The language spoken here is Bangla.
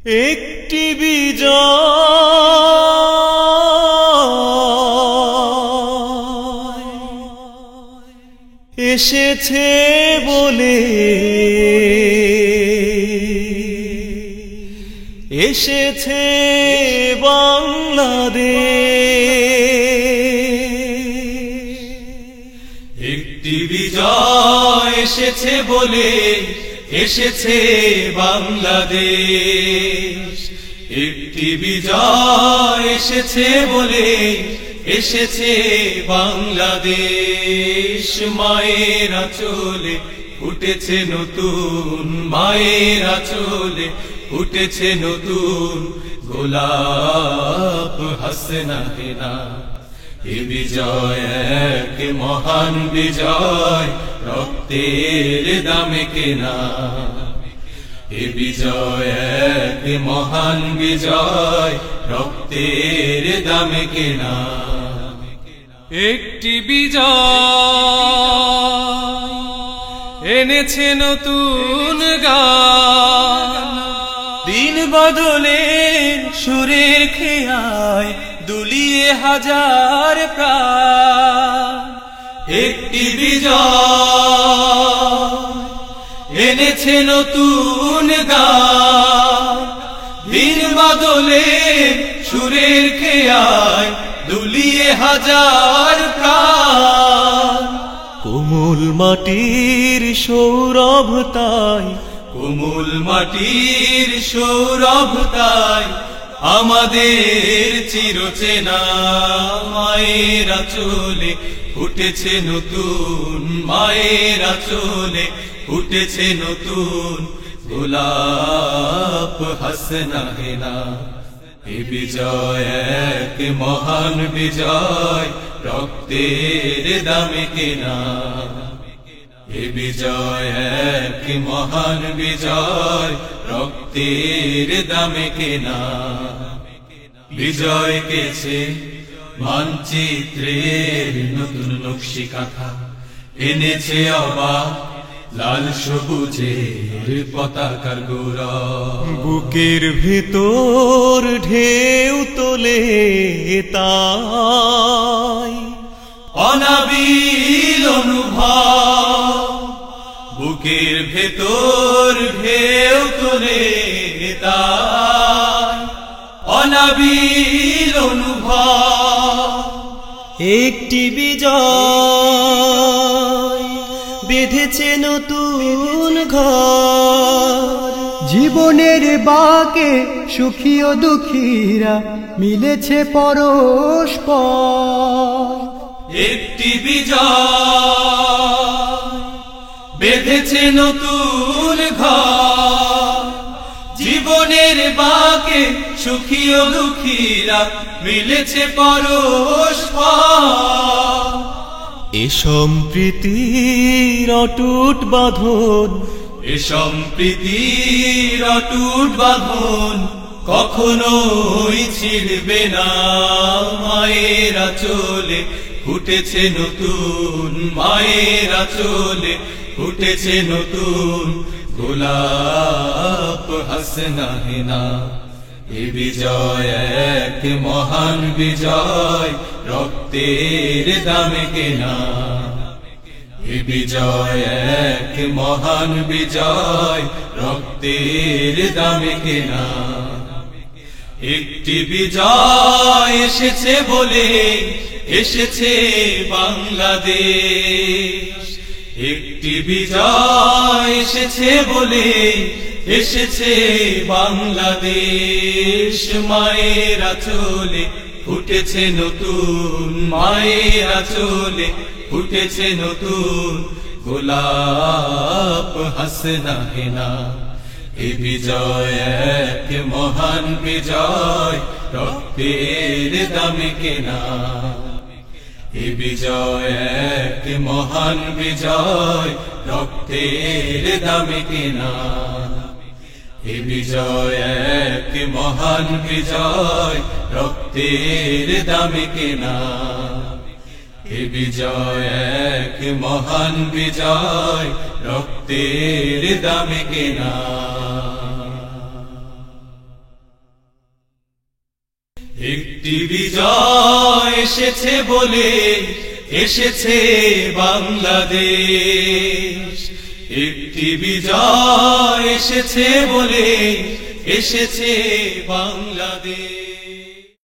একটি বিজয় এসেছে বলে, এসেছে বাংলাদেশ। একটি বিজয় এসেছে বলে এসেছে বাংলাদেশ। একটি বিজয় এসেছে বলে এসেছে বাংলাদেশ। মায়ের আঁচলে ফুটেছে নতুন, মায়ের আঁচলে ফুটেছে নতুন গোলাপ হাসনা হেনা। এ বিজয় এক মহান বিজয়, রক্তের দামে কেনা। এ বিজয় এক মহান বিজয়, রক্তের দামে কেনা। একটি বিজয় এনেছে নতুন গান, দিন বদলের সুরের খেয়ায় দুলিয়ে হাজার প্রাণ। একটি বিজয় এনেছে নতুন গান, দিন বদলের সুরের খেয়ায় দুলিয়ে হাজার প্রাণ। কোমল মাটির সৌরভতায়, কোমল মাটির সৌরভতায় আমাদের চিরচেনা। মায়ের আঁচলে ফুটেছে নতুন, মায়ের আঁচলে ফুটেছে নতুন গোলাপ হাসনা হেনা। এ বিজয় এক মহান বিজয়, রক্তের দামে কেনা। এ বিজয় এক মহান বিজয়, রক্তের দামে কেনা। বিজয় কেছে মানচিত্রের নতুন নকশি কাঁথা, এনেছে অবাক লাল সবুজের পতাকার গৌরব। বুকের ভেতর ঢেউ তোলে তাই অনাবিল অনুভব। বুকের ভেতর ঢেউ তোলে তাই অনাবিল অনুভব। একটি বিজয় বেঁধেছে নতুন ঘর, জীবনের বাঁকে সুখী ও দুঃখীরা মিলেছে পরস্পর। একটি বিজয় বেঁধেছে নতুন ঘর, জীবনের বাঁকে সুখী ও দুঃখীরা মিলেছে পরস্পর। এ সম্প্রীতির অটুট বাঁধন, এ সম্প্রীতির অটুট বাঁধন কখনোই ছিড়বে না। মায়ের আঁচলে ফুটেছে নতুন, মায়ের আঁচলে ফুটেছে নতুন গোলাপ হাসনা হেনা। এ বিজয় এক মহান বিজয়, রক্তের দামে কেনা। এ বিজয় এক মহান বিজয়, রক্তের দামে কেনা। একটি বিজয় এসেছে বলে এসেছে বাংলাদেশ। একটি বিজয় এসেছে বলে এসেছে বাংলাদেশ। মায়ের আঁচলে ফুটেছে নতুন, মায়ের আঁচলে ফুটেছে নতুন গোলাপ হাসনা হেনা। এ বিজয় এক মহান বিজয়, রক্তের দামে কেনা। এ বিজয় এক মহান বিজয়, রক্তের দামে কেনা। এ বিজয় এক মহান বিজয়, রক্তের দামে কেনা। এ বিজয় এক মহান বিজয়, রক্তের দামে কেনা। একটি বিজয় এসেছে বলে এসেছে বাংলাদেশ, একটি বিজয় এসেছে বলে এসেছে বাংলাদেশ।